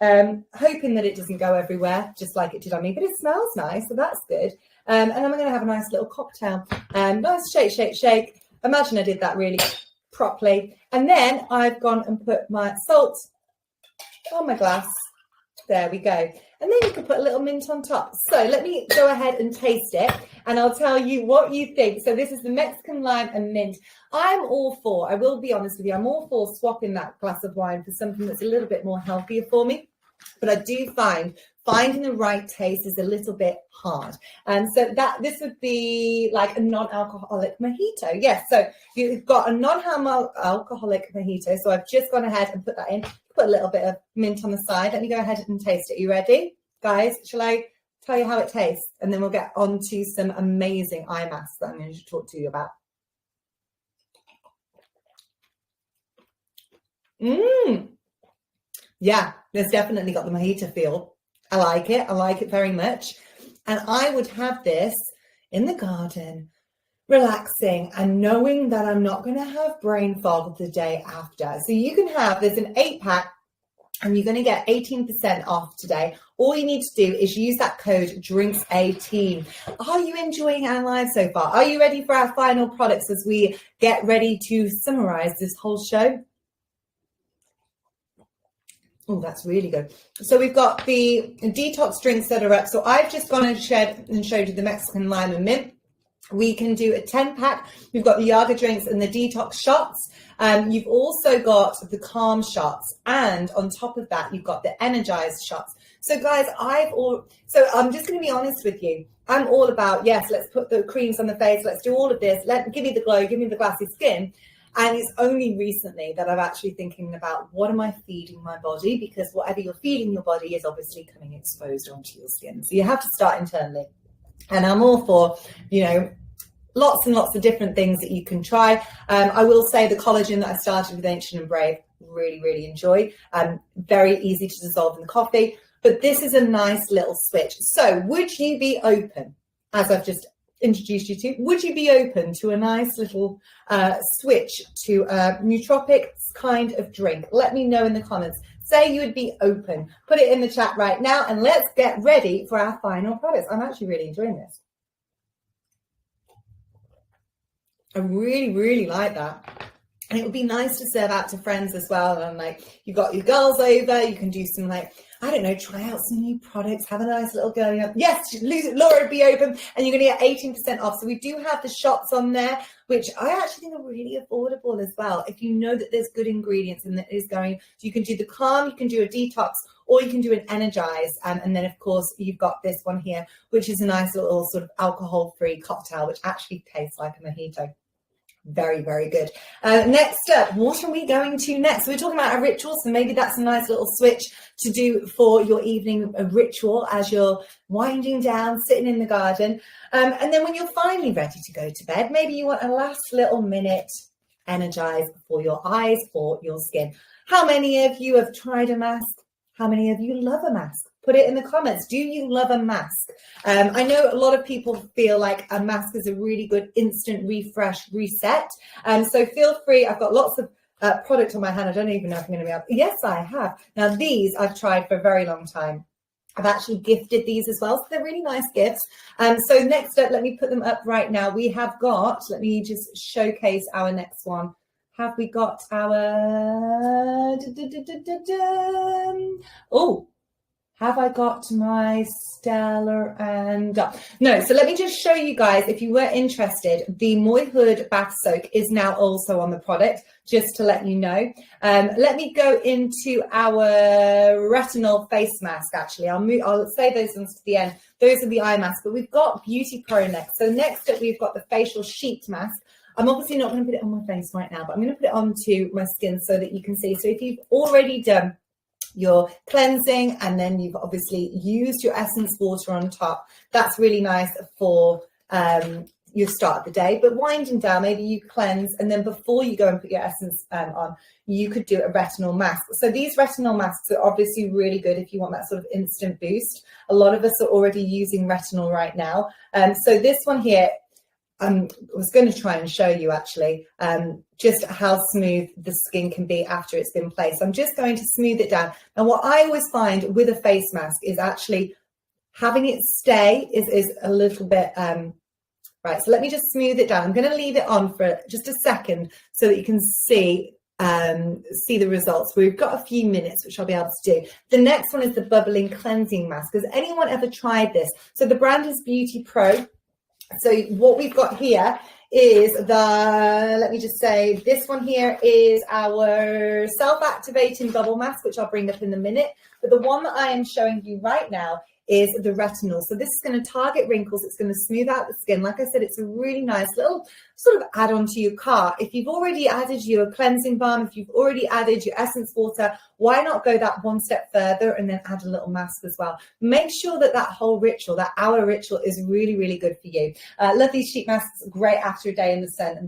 hoping that it doesn't go everywhere, just like it did on me, but it smells nice, so that's good. And I'm going to have a nice little cocktail. Nice shake, shake, shake. Imagine I did that really properly. And then I've gone and put my salt on my glass. There we go. And then you can put a little mint on top. So let me go ahead and taste it, and I'll tell you what you think. So this is the Mexican lime and mint. I'm all for, I will be honest with you, I'm all for swapping that glass of wine for something that's a little bit more healthier for me. But I do find finding the right taste is a little bit hard. And so this would be like a non-alcoholic mojito. Yes, so you've got a non-alcoholic mojito. So I've just gone ahead and put that in. Put a little bit of mint on the side. Let me go ahead and taste it. You ready? Guys, shall I tell you how it tastes? And then we'll get on to some amazing eye masks that I'm going to talk to you about. Yeah, there's definitely got the mojito feel. I like it. I like it very much. And I would have this in the garden, relaxing and knowing that I'm not going to have brain fog the day after. So you can have, there's an 8-pack and you're going to get 18% off today. All you need to do is use that code DRINKS18. Are you enjoying our live so far? Are you ready for our final products as we get ready to summarize this whole show? Oh, that's really good. So we've got the detox drinks that are up. So I've just gone and showed you the Mexican lime and mint. We can do a 10-pack. We've got the Yaga drinks and the detox shots. You've also got the calm shots. And on top of that, you've got the energized shots. So guys, so I'm just going to be honest with you. I'm all about, yes, let's put the creams on the face. Let's do all of this. Give me the glow, give me the glassy skin. And it's only recently that I'm actually thinking about what am I feeding my body? Because whatever you're feeding your body is obviously coming exposed onto your skin. So you have to start internally. And I'm all for, lots and lots of different things that you can try. I will say the collagen that I started with Ancient and Brave, really, really enjoy. Very easy to dissolve in the coffee. But this is a nice little switch. So would you be open, as I've just introduced you to, would you be open to a nice little switch to a nootropic kind of drink? Let me know in the comments. Say you would be open. Put it in the chat right now, and let's get ready for our final products. I'm actually really enjoying this. I really, really like that. And it would be nice to serve out to friends as well. And you've got your girls over, you can do some try out some new products, have a nice little go. Yes, Laura would be open, and you're going to get 18% off. So we do have the shots on there, which I actually think are really affordable as well. If you know that there's good ingredients and that is going, so you can do the calm, you can do a detox, or you can do an energize. And then of course you've got this one here, which is a nice little sort of alcohol-free cocktail, which actually tastes like a mojito. Very, very good. Next up, what are we going to next? So we're talking about a ritual, so maybe that's a nice little switch to do for your evening ritual as you're winding down, sitting in the garden. And then when you're finally ready to go to bed, maybe you want a last little minute energize for your eyes or your skin. How many of you have tried a mask? How many of you love a mask? Put it in the comments. Do you love a mask? I know a lot of people feel like a mask is a really good instant refresh reset. So feel free. I've got lots of product on my hand. I don't even know if I'm going to be able. Yes, I have. Now these I've tried for a very long time. I've actually gifted these as well. So they're really nice gifts. So next up, let me put them up right now. We have got, let me just showcase our next one. Have we got our, have I got my Stellar and no? So let me just show you guys, if you were interested, the Moyhood Bath Soak is now also on the product, just to let you know. Let me go into our retinol face mask. Actually, I'll say those ones to the end. Those are the eye masks, but we've got Beauty Pro next. So next up, we've got the facial sheet mask. I'm obviously not going to put it on my face right now, but I'm going to put it onto my skin so that you can see. So if you've already done your cleansing and then you've obviously used your essence water on top, that's really nice for your start of the day. But winding down, maybe you cleanse, and then before you go and put your essence on, you could do a retinol mask. So these retinol masks are obviously really good if you want that sort of instant boost. A lot of us are already using retinol right now. So this one here, I was going to try and show you actually just how smooth the skin can be after it's been placed. I'm just going to smooth it down. And what I always find with a face mask is actually having it stay is a little bit, right. So let me just smooth it down. I'm going to leave it on for just a second so that you can see the results. We've got a few minutes, which I'll be able to do. The next one is the bubbling cleansing mask. Has anyone ever tried this? So the brand is Beauty Pro. So what we've got here is let me just say, this one here is our self-activating bubble mask, which I'll bring up in a minute. But the one that I am showing you right now is the retinol. So this is going to target wrinkles. It's going to smooth out the skin. Like I said, it's a really nice little sort of add on to your cart. If you've already added your cleansing balm, if you've already added your essence water, why not go that one step further and then add a little mask as well? Make sure that whole ritual, that hour ritual, is really, really good for you. Love these sheet masks. Great after a day in the sun.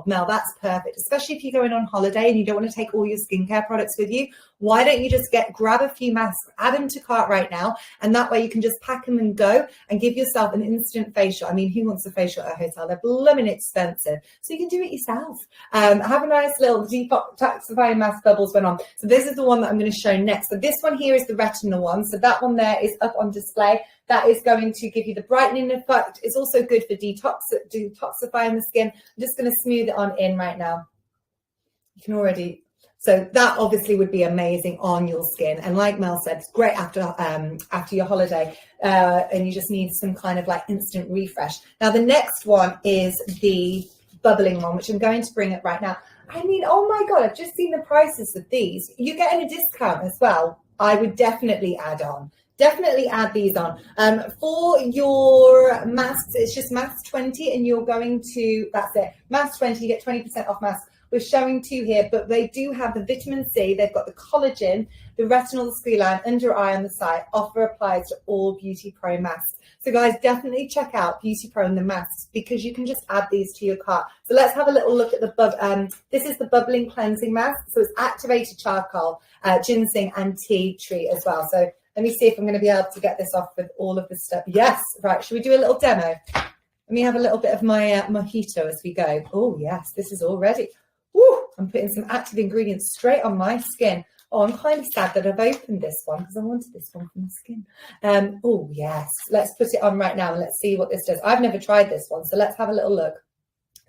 Mel, that's perfect. Especially if you're going on holiday and you don't want to take all your skincare products with you. Why don't you just grab a few masks, add them to cart right now, and that way you can just pack them and go and give yourself an instant facial. I mean, who wants a facial at a hotel? They're blooming expensive. So you can do it yourself. Have a nice little detoxifying mask bubbles went on. So this is the one that I'm going to show next. So this one here is the retinol one. So that one there is up on display. That is going to give you the brightening effect. It's also good for detoxifying the skin. I'm just going to smooth it on in right now. You can already... So that obviously would be amazing on your skin. And like Mel said, it's great after your holiday and you just need some kind of like instant refresh. Now, the next one is the bubbling one, which I'm going to bring up right now. I mean, oh my God, I've just seen the prices of these. You're getting a discount as well. I would definitely add on. Definitely add these on. For your masks, it's just masks 20 and you're going to, that's it. Masks 20, you get 20% off masks. We're showing two here, but they do have the vitamin C, they've got the collagen, the retinol, the squalane, under eye on the side. Offer applies to all Beauty Pro masks. So guys, definitely check out Beauty Pro and the masks because you can just add these to your cart. So let's have a little look at this is the bubbling cleansing mask. So it's activated charcoal, ginseng and tea tree as well. So let me see if I'm going to be able to get this off with all of this stuff. Yes, right. Should we do a little demo? Let me have a little bit of my mojito as we go. Oh yes, this is all ready. Woo, I'm putting some active ingredients straight on my skin. Oh, I'm kind of sad that I've opened this one because I wanted this one for my skin. Oh, yes. Let's put it on right now and let's see what this does. I've never tried this one, so let's have a little look.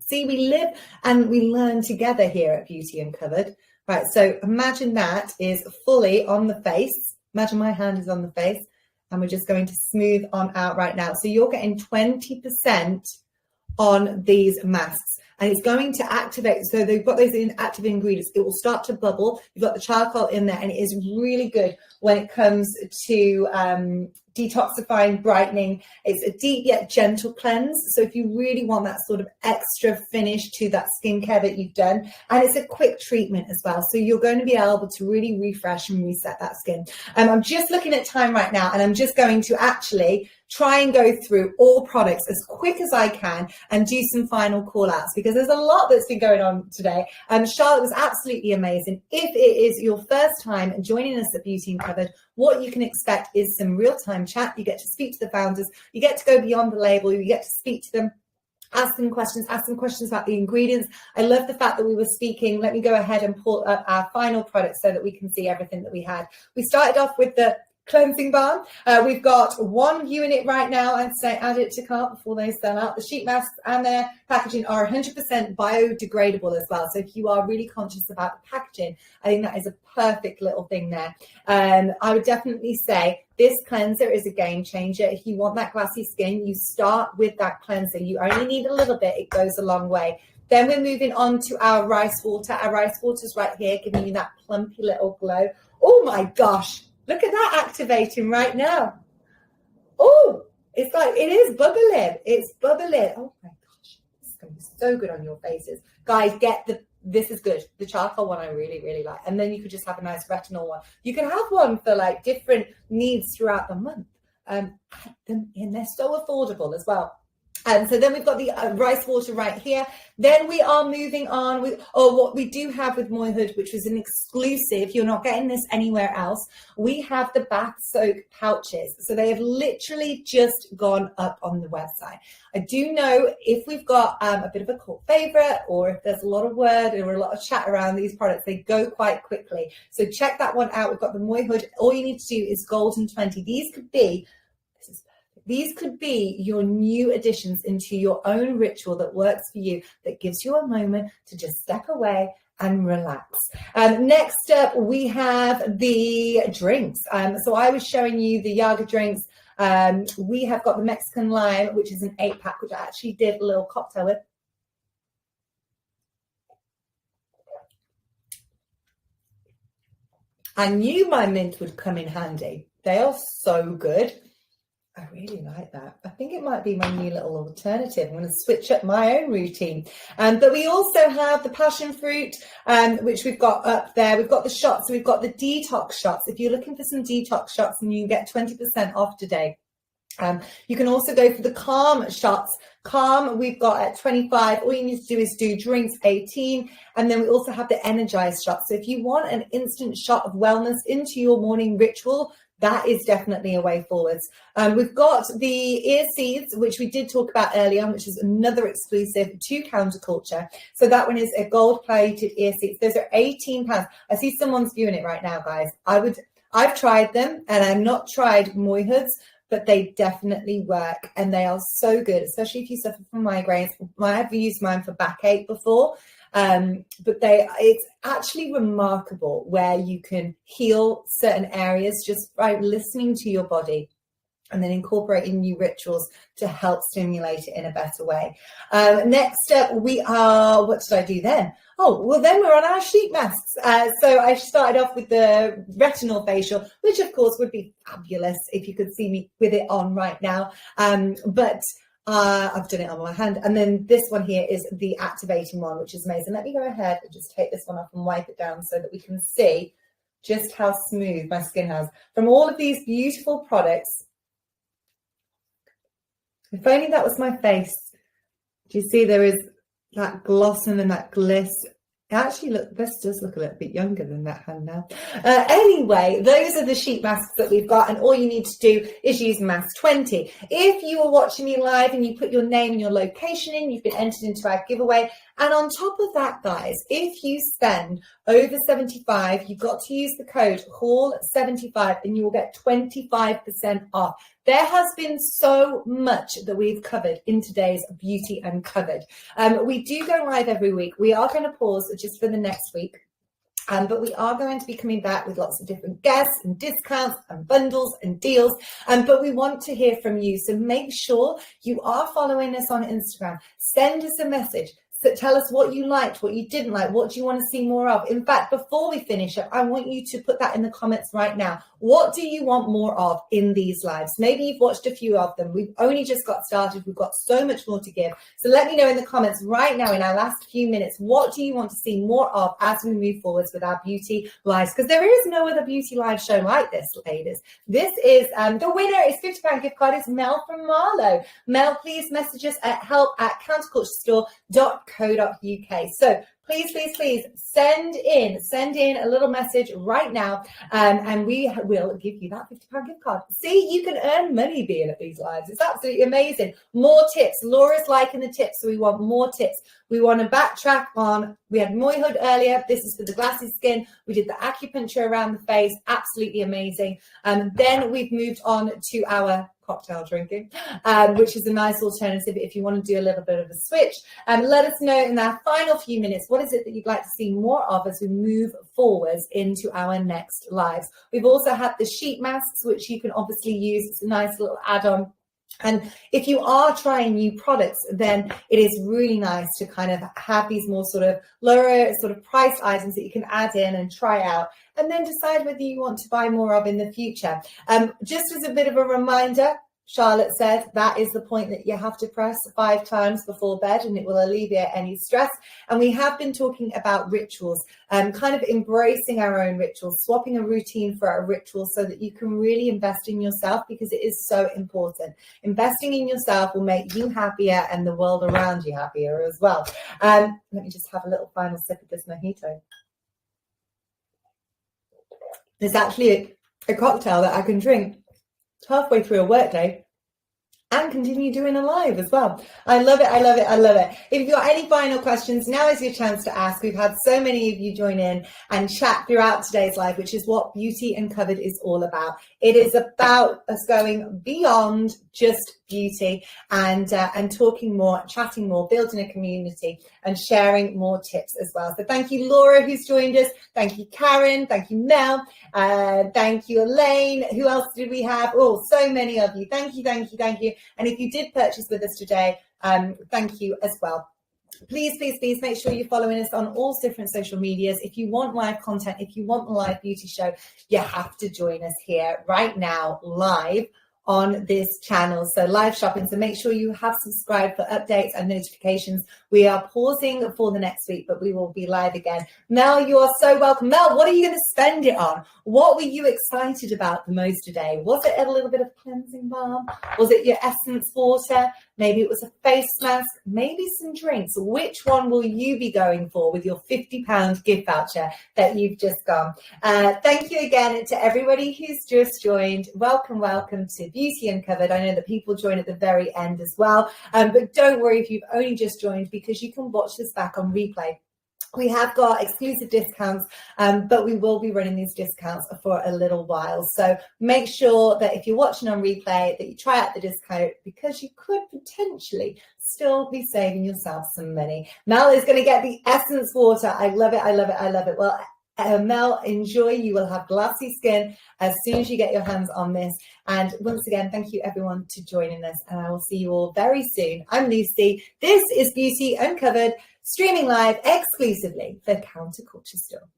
See, we live and we learn together here at Beauty Uncovered. Right, so imagine that is fully on the face. Imagine my hand is on the face and we're just going to smooth on out right now. So you're getting 20% on these masks. And it's going to activate. So they've got those active ingredients. It will start to bubble. You've got the charcoal in there, and it is really good when it comes to detoxifying, brightening. It's a deep yet gentle cleanse. So if you really want that sort of extra finish to that skincare that you've done, and it's a quick treatment as well. So you're going to be able to really refresh and reset that skin. I'm just looking at time right now, and I'm just going to actually try and go through all products as quick as I can and do some final call outs because there's a lot that's been going on today. Charlotte was absolutely amazing. If it is your first time joining us at Beauty Uncovered, what you can expect is some real-time chat. You get to speak to the founders. You get to go beyond the label. You get to speak to them. Ask them questions about the ingredients. I love the fact that we were speaking. Let me go ahead and pull up our final product so that we can see everything that we had. We started off with the cleansing balm. We've got one unit right now. I'd say add it to cart before they sell out. The sheet masks and their packaging are 100% biodegradable as well. So if you are really conscious about the packaging, I think that is a perfect little thing there. I would definitely say this cleanser is a game changer. If you want that glassy skin, you start with that cleanser. You only need a little bit. It goes a long way. Then we're moving on to our rice water. Our rice water is right here, giving you that plumpy little glow. Oh my gosh. Look at that activating right now. Oh, it's like, it is bubbling. It's bubbling. Oh my gosh. This is going to be so good on your faces. Guys, this is good. The charcoal one I really, really like. And then you could just have a nice retinol one. You can have one for like different needs throughout the month. Add them in. They're so affordable as well. And so then we've got the rice water right here. Then we are moving on with, what we do have with Moyhood, which was an exclusive. You're not getting this anywhere else. We have the bath soak pouches. So they have literally just gone up on the website. I do know if we've got a bit of a cult favorite, or if there's a lot of word or a lot of chat around these products, they go quite quickly. So check that one out. We've got the Moyhood. All you need to do is Golden 20. These could be your new additions into your own ritual that works for you, that gives you a moment to just step away and relax. Next up, we have the drinks. So I was showing you the Yaga drinks. We have got the Mexican lime, which is an 8-pack, which I actually did a little cocktail with. I knew my mint would come in handy. They are so good. I really like that. I think it might be my new little alternative. I'm going to switch up my own routine. But we also have the passion fruit, which we've got up there. We've got the shots. So we've got the detox shots. If you're looking for some detox shots, and you get 20% off today. You can also go for the calm shots. Calm, we've got at 25. All you need to do is do drinks 18. And then we also have the energized shots. So if you want an instant shot of wellness into your morning ritual, that is definitely a way forwards. We've got the ear seeds, which we did talk about earlier, which is another exclusive to Counterculture. So that one is a gold-plated ear seeds. Those are £18. I see someone's viewing it right now, guys. I've tried them, and I've not tried Moyhoods, but they definitely work, and they are so good, especially if you suffer from migraines. I've used mine for backache before. But it's actually remarkable where you can heal certain areas just by listening to your body and then incorporating new rituals to help stimulate it in a better way. Next up, what did I do then? Then we're on our sheet masks. So I started off with the retinol facial, which of course would be fabulous if you could see me with it on right now. But I've done it on my hand. And then this one here is the activating one, which is amazing. Let me go ahead and just take this one off and wipe it down so that we can see just how smooth my skin has. From all of these beautiful products, if only that was my face. Do you see there is that gloss and then that gliss? Actually, look, this does look a little bit younger than that hand now. Anyway, those are the sheet masks that we've got, and all you need to do is use mask 20. If you are watching me live and you put your name and your location in, you've been entered into our giveaway. And on top of that, guys, if you spend over 75, you've got to use the code HAUL75 and you will get 25% off. There has been so much that we've covered in today's Beauty Uncovered. We do go live every week. We are going to pause just for the next week. But we are going to be coming back with lots of different guests and discounts and bundles and deals. But we want to hear from you. So make sure you are following us on Instagram. Send us a message. So tell us what you liked, what you didn't like, what do you want to see more of. In fact, before we finish up, I want you to put that in the comments right now. What do you want more of in these lives? Maybe you've watched a few of them. We've only just got started. We've got so much more to give. So let me know in the comments right now in our last few minutes, what do you want to see more of as we move forwards with our beauty lives? Because there is no other beauty live show like this, ladies. This is the winner is £50 gift card. It's Mel from Marlow. Mel, please message us at help@counterculturestore.co.uk. So please send in a little message right now, and we will give you that £50 gift card. See, you can earn money being at these lives. It's absolutely amazing. More tips. Laura's liking the tips, so we want more tips. We want to backtrack on, we had Moyhood earlier. This is for the glassy skin. We did the acupuncture around the face. Absolutely amazing. Then we've moved on to our cocktail drinking, which is a nice alternative if you want to do a little bit of a switch. Let us know in our final few minutes, what is it that you'd like to see more of as we move forwards into our next lives. We've also had the sheet masks, which you can obviously use. It's a nice little add-on. And if you are trying new products, then it is really nice to kind of have these more sort of lower sort of priced items that you can add in and try out, and then decide whether you want to buy more of in the future. Just as a bit of a reminder, Charlotte said that is the point that you have to press 5 times before bed, and it will alleviate any stress. And we have been talking about rituals, kind of embracing our own rituals, swapping a routine for a ritual so that you can really invest in yourself, because it is so important. Investing in yourself will make you happier and the world around you happier as well. Let me just have a little final sip of this mojito. There's actually a cocktail that I can drink halfway through a workday and continue doing a live as well. I love it. I love it. I love it. If you've got any final questions, now is your chance to ask. We've had so many of you join in and chat throughout today's live, which is what Beauty Uncovered is all about. It is about us going beyond just beauty and talking more, chatting more, building a community and sharing more tips as well. So thank you, Laura, who's joined us. Thank you, Karen. Thank you, Mel. Thank you, Elaine. Who else did we have? Oh, so many of you. Thank you, thank you, thank you. And if you did purchase with us today, thank you as well. Please, please, please make sure you're following us on all different social medias. If you want live content, if you want the live beauty show, you have to join us here right now, live on this channel. So live shopping. So make sure you have subscribed for updates and notifications. We are pausing for the next week, but we will be live again. Mel, you are so welcome. Mel, what are you going to spend it on? What were you excited about the most today? Was it a little bit of cleansing balm? Was it your essence water? Maybe it was a face mask, maybe some drinks. Which one will you be going for with your £50 gift voucher that you've just gone? Thank you again to everybody who's just joined. Welcome, welcome to Beauty Uncovered. I know that people join at the very end as well, but don't worry if you've only just joined, because you can watch this back on replay. We have got exclusive discounts, but we will be running these discounts for a little while. So make sure that if you're watching on replay that you try out the discount, because you could potentially still be saving yourself some money. Mel is going to get the essence water. I love it. I love it. I love it. Well, Mel, enjoy. You will have glassy skin as soon as you get your hands on this. And once again, thank you everyone to joining us, and I will see you all very soon. I'm Lucy. This is Beauty Uncovered, streaming live exclusively for Counterculture Store.